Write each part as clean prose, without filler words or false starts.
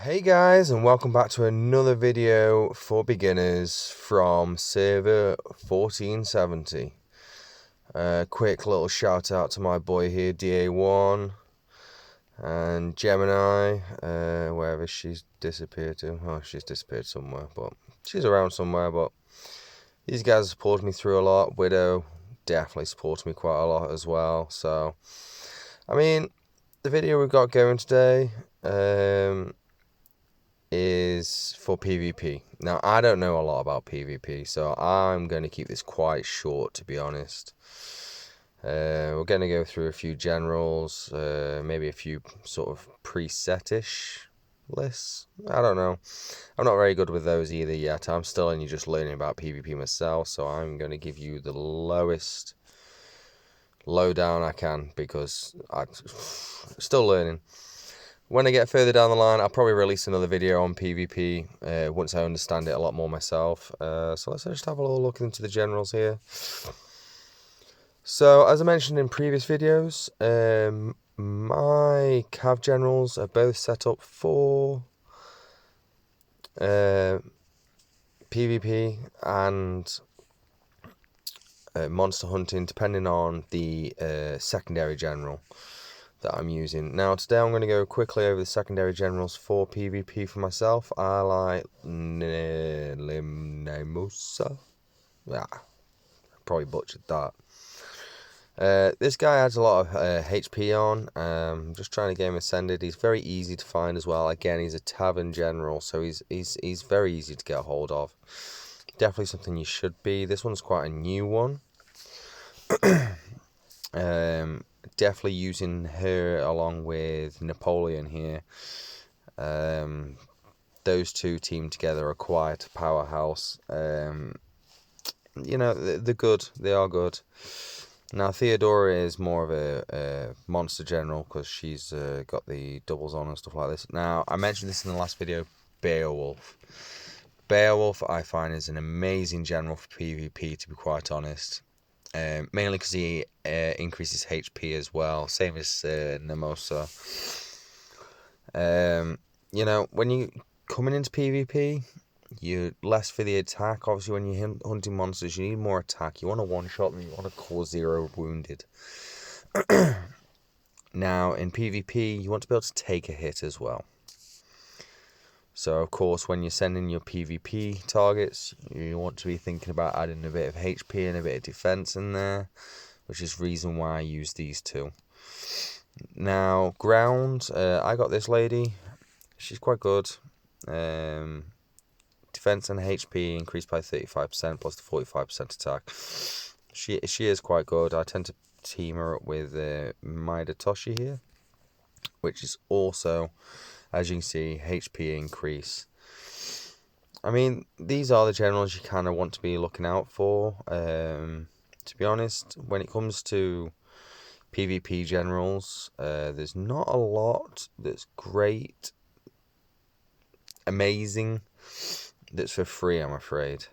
Hey guys, and welcome back to another video for beginners from server 1470. Quick little shout out to my boy here, DA1, and Gemini, wherever she's disappeared to. Oh, she's disappeared somewhere, but she's around somewhere. But these guys supported me through a lot. Widow definitely supported me quite a lot as well. So, I mean, the video we've got going today, is for PvP. Now, I don't know a lot about PvP, so I'm going to keep this quite short, to be honest. We're going to go through a few generals, maybe a few sort of preset-ish lists. I don't know. I'm not very good with those either yet. I'm still only just learning about PvP myself, so I'm going to give you the lowest lowdown I can, because I'm still learning. When I get further down the line, I'll probably release another video on PvP once I understand it a lot more myself. So let's just have a little look into the generals here. So, as I mentioned in previous videos, my Cav generals are both set up for PvP and monster hunting, depending on the secondary general that I'm using. Now today I'm going to go quickly over the secondary generals for PvP for myself. I like Limnemusa. Yeah, probably butchered that. This guy adds a lot of HP on. Just trying to get him ascended. He's very easy to find as well. Again, he's a tavern general, so he's very easy to get a hold of. Definitely something you should be. This one's quite a new one. Definitely using her along with Napoleon here. Those two teamed together are quite a powerhouse. You know, they're good. They are good. Now, Theodora is more of a monster general because she's got the doubles on and stuff like this. Now, I mentioned this in the last video, Beowulf. Beowulf, I find, is an amazing general for PvP, to be quite honest. Mainly because he increases HP as well, same as Nemosa. You know, when you coming into PvP, you're less for the attack. Obviously, when you're hunting monsters, you need more attack. You want to one-shot them, you want to cause 0 wounded. Now, in PvP, you want to be able to take a hit as well. So, of course, when you're sending your PvP targets, you want to be thinking about adding a bit of HP and a bit of defense in there, which is the reason why I use these two. Now, ground, I got this lady. She's quite good. Defense and HP increased by 35% plus the 45% attack. She is quite good. I tend to team her up with Maida Toshi here, which is also, as you can see, HP increase. I mean, these are the generals you kind of want to be looking out for. To be honest, when it comes to PvP generals, there's not a lot that's great, amazing, that's for free, I'm afraid.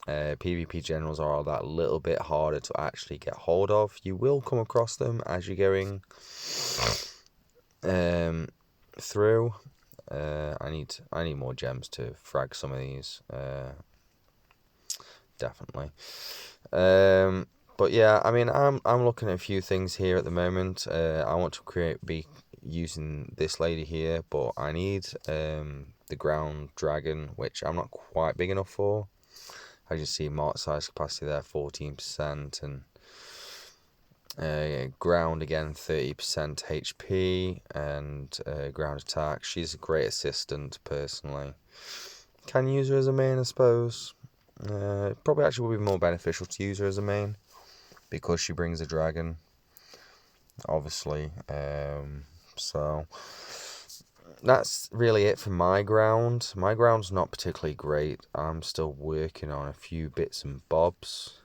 PvP generals are that little bit harder to actually get hold of. You will come across them as you're going through. I need more gems to frag some of these. Definitely. But yeah, I mean, I'm looking at a few things here at the moment. I want to be using this lady here, but I need the ground dragon, which I'm not quite big enough for. As you see, mark size capacity there, 14%, and ground again, 30% HP, and ground attack. She's a great assistant, personally. Can use her as a main, I suppose. Probably actually would be more beneficial to use her as a main, because she brings a dragon, obviously. So that's really it for my ground. My ground's not particularly great. I'm still working on a few bits and bobs.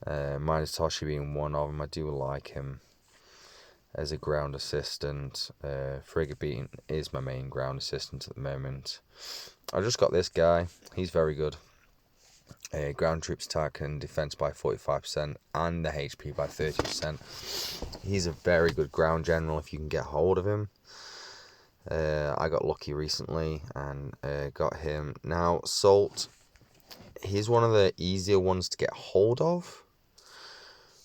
Maida Toshi being one of them. I do like him as a ground assistant. Frigate Beating is my main ground assistant at the moment. I just got this guy. He's very good. Ground troops attack and defense by 45% and the HP by 30%. He's a very good ground general if you can get hold of him. I got lucky recently and got him. Now, Salt, he's one of the easier ones to get hold of,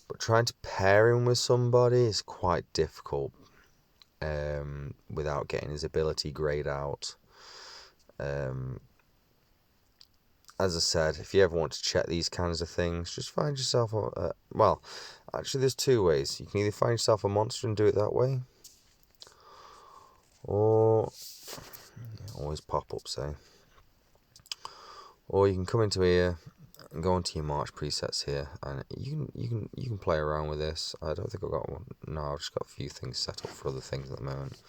but trying to pair him with somebody is quite difficult without getting his ability grayed out. As I said, if you ever want to check these kinds of things, just find yourself well, actually there's two ways. You can either find yourself a monster and do it that way, or always pop-ups, eh? Or you can come into here and go into your March presets here, and you can play around with this. I don't think I've got one. No, I've just got a few things set up for other things at the moment.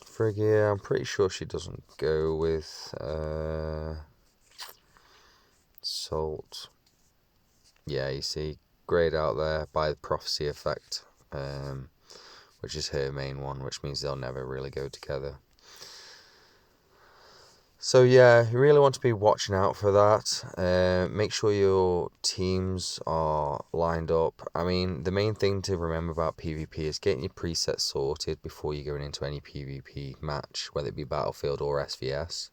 Phrygia, I'm pretty sure she doesn't go with Salt. Yeah, you see, grayed out there by the prophecy effect, which is her main one, which means they'll never really go together. So yeah, you really want to be watching out for that. Make sure your teams are lined up. I mean, the main thing to remember about PvP is getting your presets sorted before you're going into any PvP match, whether it be Battlefield or SVS.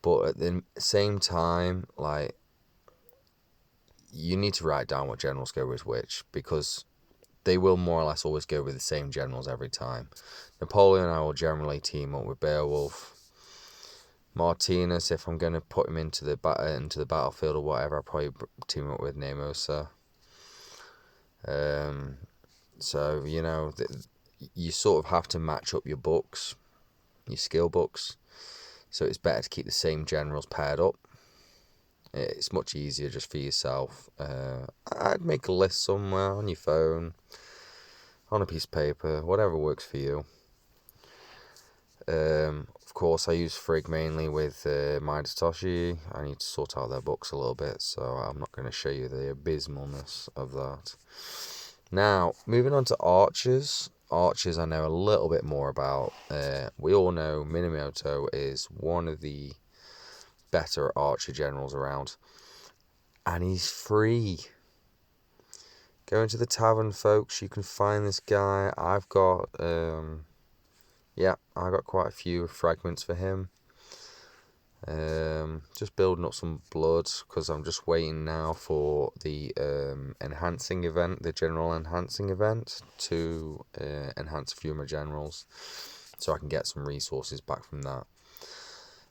But at the same time, like, you need to write down what generals go with which, because they will more or less always go with the same generals every time. Napoleon, I will generally team up with Beowulf. Martinez, if I'm going to put him into the battlefield or whatever, I'll probably team up with Nemosa. So, you know, you sort of have to match up your books, your skill books. So it's better to keep the same generals paired up. It's much easier just for yourself. I'd make a list somewhere on your phone, on a piece of paper, whatever works for you. Of course, I use Frigg mainly with Midas Toshi. I need to sort out their books a little bit, so I'm not going to show you the abysmalness of that. Now, moving on to archers. Archers I know a little bit more about. We all know Minamoto is one of the better archer generals around. And he's free. Go into the tavern, folks. You can find this guy. I've got... I got quite a few fragments for him. Just building up some blood because I'm just waiting now for the enhancing event, the general enhancing event, to enhance a few of my generals, so I can get some resources back from that.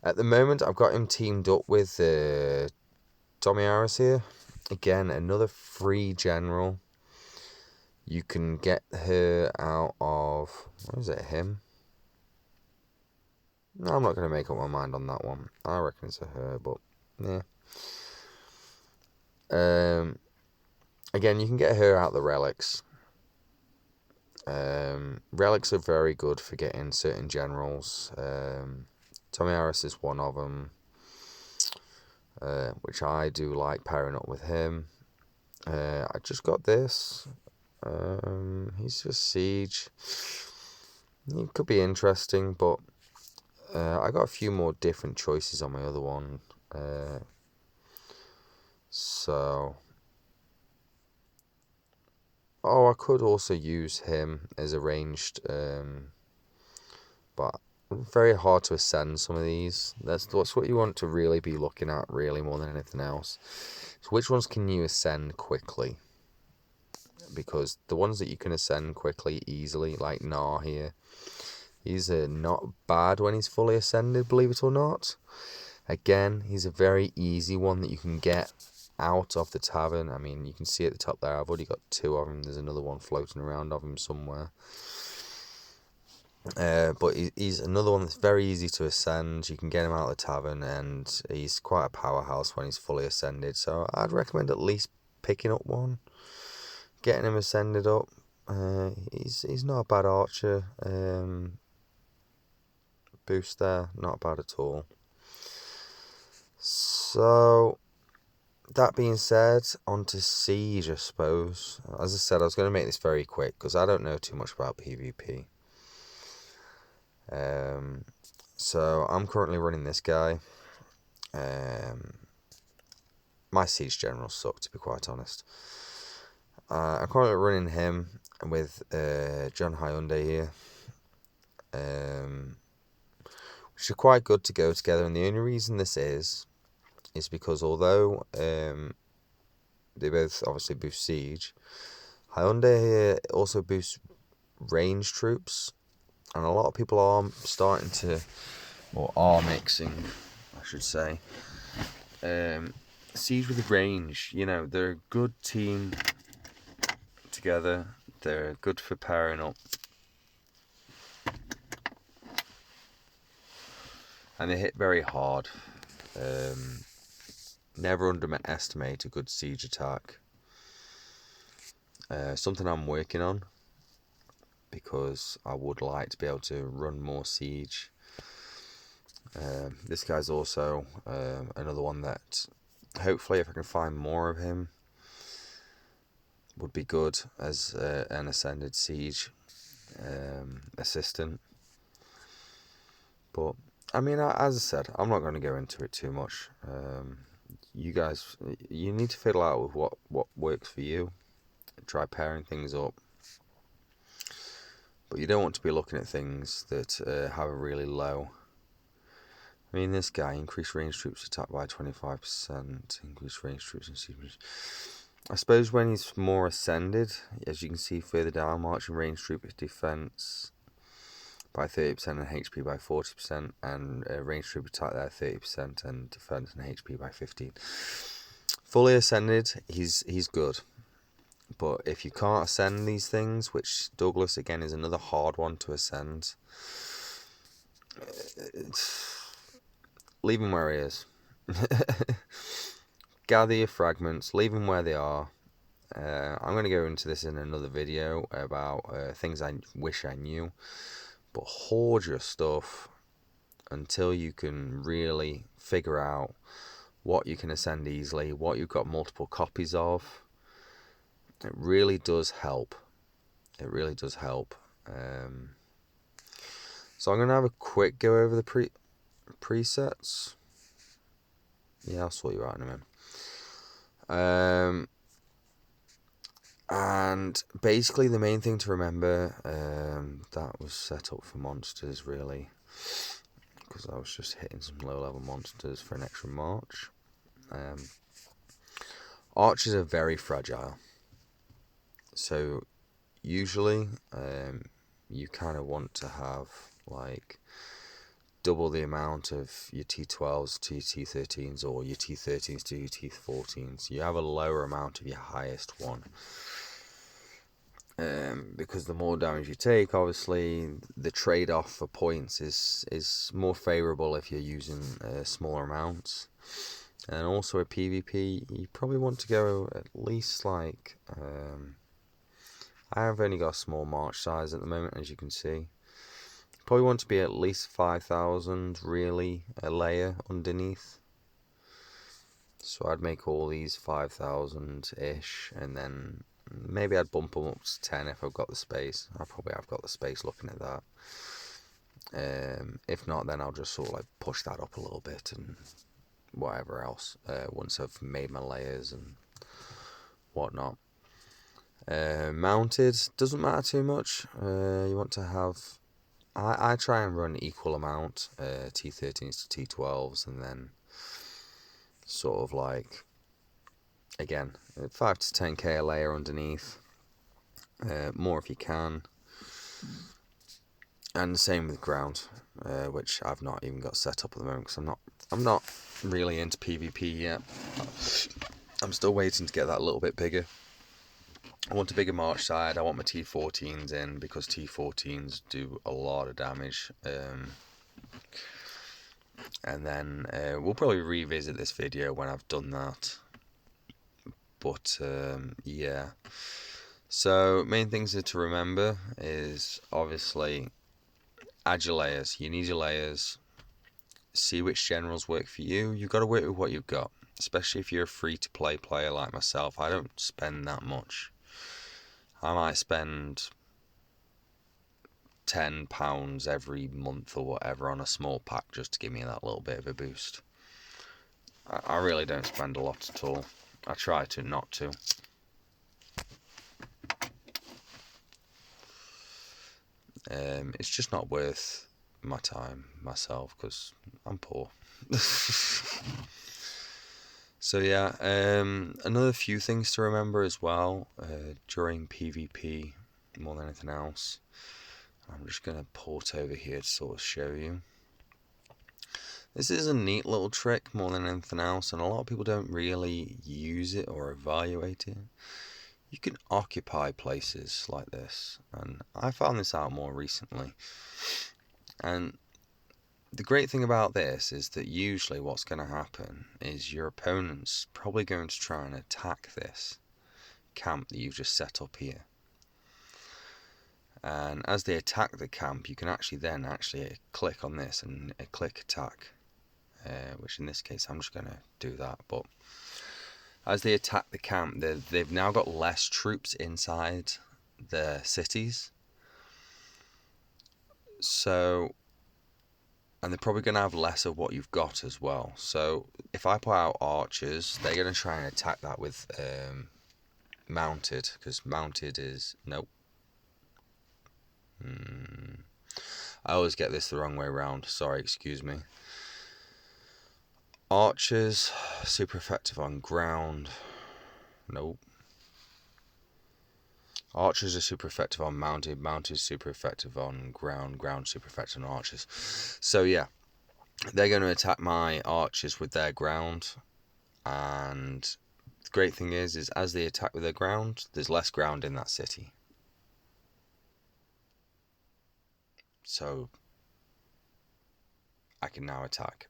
At the moment, I've got him teamed up with Tommy Harris here. Again, another free general. You can get her out of... What is it, him? No, I'm not going to make up my mind on that one. I reckon it's a her, but yeah. Again, you can get her out the relics. Relics are very good for getting certain generals. Tommy Harris is one of them, which I do like pairing up with him. I just got this. He's just siege. It could be interesting, but I got a few more different choices on my other one. I could also use him as a ranged, but very hard to ascend some of these. That's what you want to really be looking at, really, more than anything else. So which ones can you ascend quickly? Because the ones that you can ascend quickly, easily, like Nar here, he's not bad when he's fully ascended, believe it or not. Again, he's a very easy one that you can get out of the tavern. I mean, you can see at the top there, I've already got two of them. There's another one floating around of him somewhere. But he's another one that's very easy to ascend. You can get him out of the tavern, and he's quite a powerhouse when he's fully ascended. So I'd recommend at least picking up one, getting him ascended up. He's not a bad archer. Boost there, not bad at all. So, that being said, on to Siege, I suppose. As I said, I was going to make this very quick because I don't know too much about PvP. So, I'm currently running this guy. My Siege generals suck, to be quite honest. I'm currently running him with John Hyundai here. which are quite good to go together. And the only reason this is because although they both obviously boost siege, Hyundai here also boosts range troops, and a lot of people are starting to, or are mixing, I should say, siege with range. You know, they're a good team together. They're good for pairing up. And they hit very hard. Never underestimate a good siege attack. Something I'm working on, because I would like to be able to run more siege. This guy's also another one that hopefully, if I can find more of him, would be good as an ascended siege assistant. But I mean, as I said, I'm not going to go into it too much. You guys, you need to fiddle out with what works for you. Try pairing things up. But you don't want to be looking at things that have a really low. I mean, this guy, increased range troops attack by 25%, increased range troops and siege. I suppose when he's more ascended, as you can see further down, marching range troop defense by 30% and HP by 40%, and range troop attack there 30% and defense and HP by 15%. Fully ascended, he's good. But if you can't ascend these things, which Douglas again is another hard one to ascend, leave him where he is. Gather your fragments, leave them where they are. I'm going to go into this in another video about things I wish I knew. But hoard your stuff until you can really figure out what you can ascend easily, what you've got multiple copies of. It really does help. It really does help. So I'm going to have a quick go over the presets. Yeah, I'll sort you out in a minute. And basically the main thing to remember, that was set up for monsters really, because I was just hitting some low level monsters for an extra march. Archers are very fragile, so usually you kind of want to have like double the amount of your T12s to your T13s, or your T13s to your T14s. You have a lower amount of your highest one. Because the more damage you take, obviously, the trade-off for points is more favourable if you're using smaller amounts. And also a PvP, you probably want to go at least like... I have only got a small march size at the moment, as you can see. Probably want to be at least 5,000, really, a layer underneath. So I'd make all these 5,000-ish, and then maybe I'd bump them up to 10 if I've got the space. I probably have got the space looking at that. If not, then I'll just sort of like push that up a little bit and whatever else, once I've made my layers and whatnot. Mounted, doesn't matter too much. You want to have... I try and run equal amount, T13s to T12s, and then sort of like, again, 5 to 10k a layer underneath, more if you can. And the same with ground, which I've not even got set up at the moment, because I'm not really into PvP yet. I'm still waiting to get that a little bit bigger. I want a bigger march side. I want my T14s in, because T14s do a lot of damage. And then we'll probably revisit this video when I've done that. But yeah. So main things to remember is obviously add your layers. You need your layers. See which generals work for you. You've got to work with what you've got. Especially if you're a free-to-play player like myself. I don't spend that much. I might spend £10 every month or whatever on a small pack just to give me that little bit of a boost. I really don't spend a lot at all. I try to not to. It's just not worth my time myself because I'm poor. So yeah, another few things to remember as well during PvP more than anything else. I'm just going to port over here to sort of show you. This is a neat little trick more than anything else, and a lot of people don't really use it or evaluate it. You can occupy places like this, and I found this out more recently. And the great thing about this is that usually what's going to happen is your opponent's probably going to try and attack this camp that you've just set up here. And as they attack the camp, you can actually then click on this and click attack, which in this case I'm just going to do that. But as they attack the camp, they've now got less troops inside their cities. So, and they're probably going to have less of what you've got as well. So if I put out archers, they're going to try and attack that with mounted, because mounted is nope. I always get this the wrong way around. Sorry, excuse me. Archers, super effective on ground. Nope. Archers are super effective on mounted. Mounted super effective on ground. Ground super effective on archers. So yeah, they're going to attack my archers with their ground. And the great thing is as they attack with their ground, there's less ground in that city. So I can now attack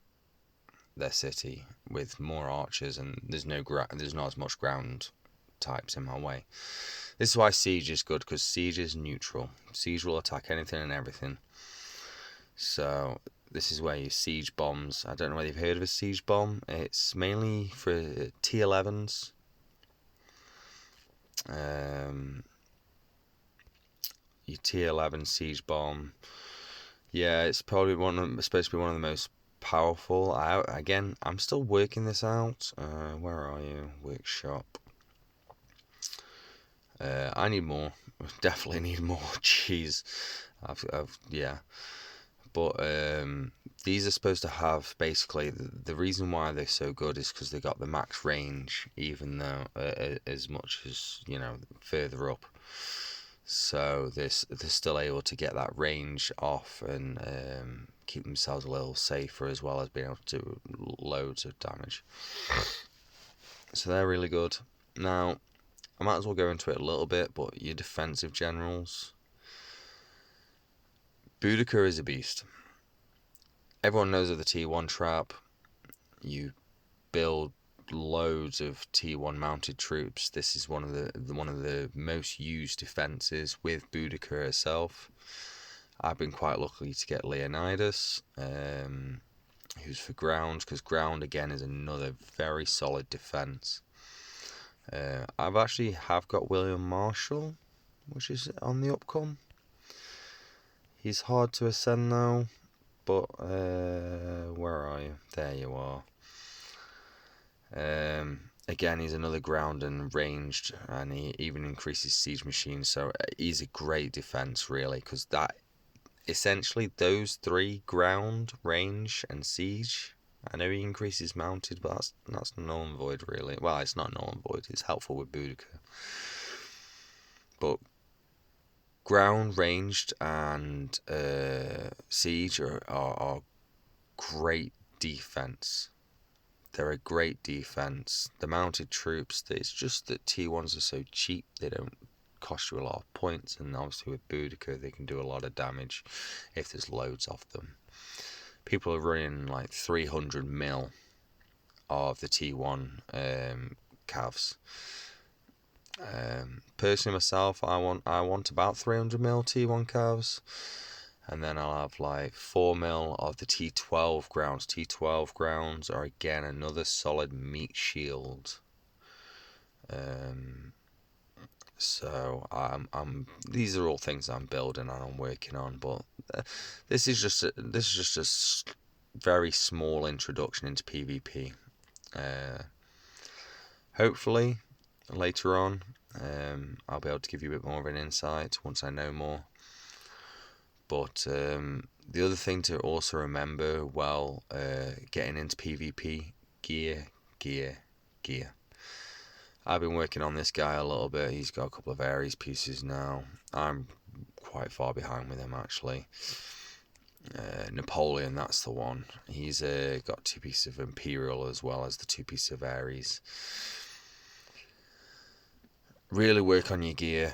their city with more archers, and there's not as much ground types in my way. This is why siege is good, because siege is neutral. Siege will attack anything and everything. So this is where your siege bombs. I don't know whether you've heard of a siege bomb. It's mainly for T11s. Your T11 siege bomb. Yeah, it's probably supposed to be one of the most powerful. I'm still working this out. Where are you? Workshop. I need more. Definitely need more. Jeez, yeah. But these are supposed to have basically the reason why they're so good is because they got the max range, even though as much as further up. So they're still able to get that range off and keep themselves a little safer, as well as being able to do loads of damage. So they're really good. Now, I might as well go into it a little bit, but your defensive generals. Boudica is a beast. Everyone knows of the T1 trap. You build loads of T1 mounted troops. This is one of the most used defenses with Boudica herself. I've been quite lucky to get Leonidas, who's for ground, because ground again is another very solid defense. I've actually got William Marshall, which is on the upcome. He's hard to ascend though, but where are you? There you are. Again, he's another ground and ranged, and he even increases siege machines, so he's a great defense really, because that essentially those three, ground, range and siege. I know he increases mounted, but that's null and void really. Well, it's not null and void, it's helpful with Boudica. But ground, ranged and siege are great defense. They're a great defense. The mounted troops, it's just that T1s are so cheap, they don't cost you a lot of points, and obviously with Boudica they can do a lot of damage if there's loads of them. People are running like 300 mil of the T1 cavs. Personally myself, I want about 300 mil T1 cavs. And then I'll have like 4 mil of the T12 grounds. T12 grounds are again another solid meat shield. So these are all things I'm building and I'm working on. But this is just a very small introduction into PvP. Hopefully later on, I'll be able to give you a bit more of an insight once I know more. But the other thing to also remember while getting into PvP, gear. I've been working on this guy a little bit. He's got a couple of Ares pieces now. I'm quite far behind with him, actually. Napoleon, that's the one. He's got 2 pieces of Imperial as well as the 2 pieces of Ares. Really work on your gear.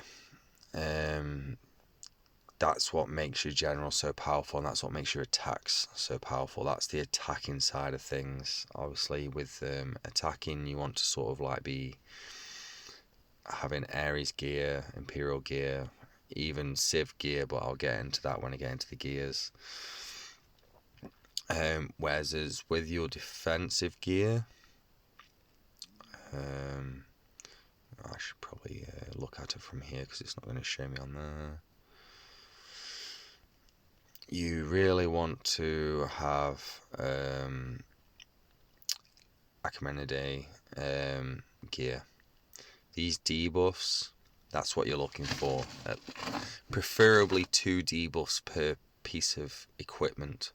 That's what makes your general so powerful, and that's what makes your attacks so powerful. That's the attacking side of things. Obviously, with attacking, you want to sort of like be having Ares gear, Imperial gear, even Civ gear, but I'll get into that when I get into the gears. Whereas as with your defensive gear, I should probably look at it from here because it's not going to show me on there. You really want to have Achaemenid gear. These debuffs, that's what you're looking for. Preferably 2 debuffs per piece of equipment.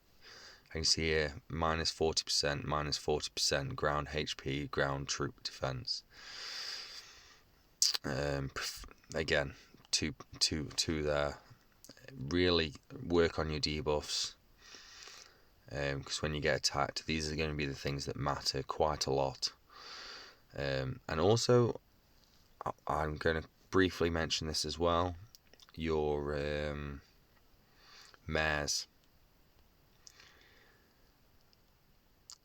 I can see here minus 40%, minus 40% ground HP, ground troop defense. Again, two there. Really work on your debuffs, because when you get attacked, these are going to be the things that matter quite a lot. And also, I'm going to briefly mention this as well. Your mares.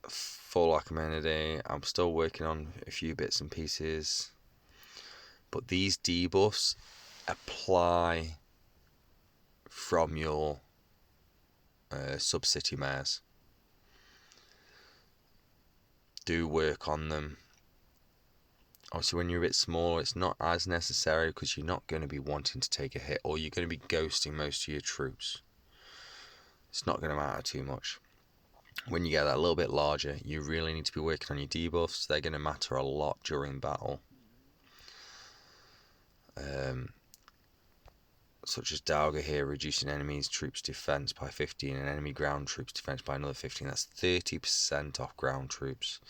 Full Achaemenid. I'm still working on a few bits and pieces, but these debuffs apply from your sub-city mares. Do work on them. Obviously, when you're a bit smaller, it's not as necessary because you're not going to be wanting to take a hit, or you're going to be ghosting most of your troops. It's not going to matter too much. When you get that a little bit larger, you really need to be working on your debuffs. They're going to matter a lot during battle. Such as Dauga here, reducing enemies' troops' defense by 15 and enemy ground troops' defense by another 15. That's 30% off ground troops.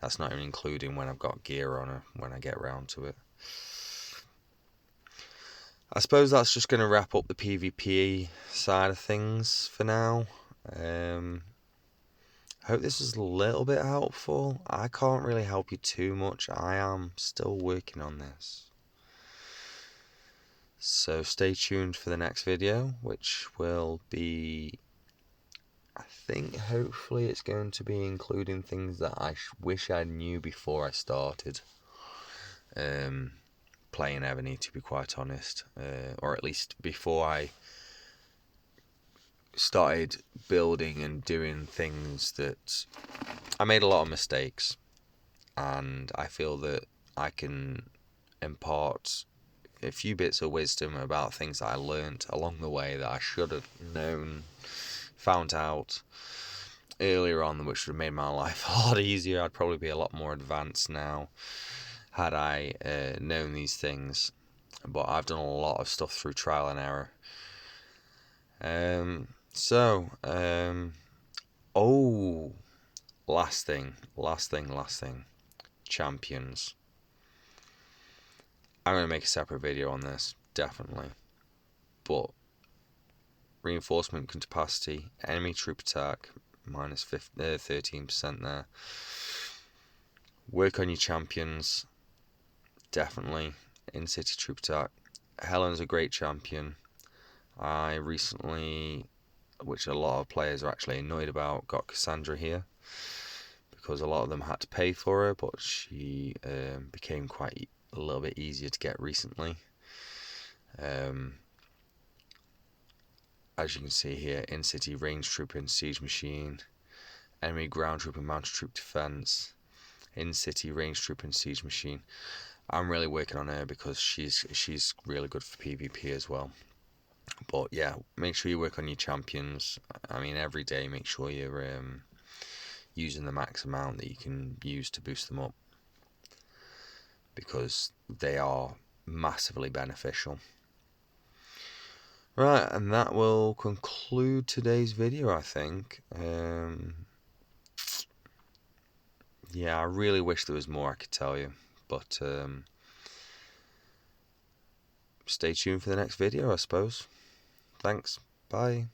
That's not even including when I've got gear on her, when I get round to it. I suppose that's just going to wrap up the PvP side of things for now. I hope this was a little bit helpful. I can't really help you too much. I am still working on this. So stay tuned for the next video, which will be, I think, hopefully it's going to be including things that I wish I knew before I started playing Evony, to be quite honest, or at least before I started building and doing things. That I made a lot of mistakes, and I feel that I can impart a few bits of wisdom about things that I learned along the way that I should have known, found out earlier on, which would have made my life a lot easier. I'd probably be a lot more advanced now had I known these things. But I've done a lot of stuff through trial and error. Last thing. Champions. I'm going to make a separate video on this, definitely. But reinforcement capacity, enemy troop attack, minus 13% there. Work on your champions, definitely. In-city troop attack. Helen's a great champion. I recently, which a lot of players are actually annoyed about, got Cassandra here, because a lot of them had to pay for her, but she became quite a little bit easier to get recently. As you can see here, in-city range trooper and siege machine, enemy ground troop and mounted troop defense, in-city range trooper and siege machine. I'm really working on her because she's really good for PvP as well. But yeah, make sure you work on your champions. I mean, every day make sure you're using the max amount that you can use to boost them up, because they are massively beneficial. Right, and that will conclude today's video, I think. Yeah, I really wish there was more I could tell you, but stay tuned for the next video, I suppose. Thanks. Bye.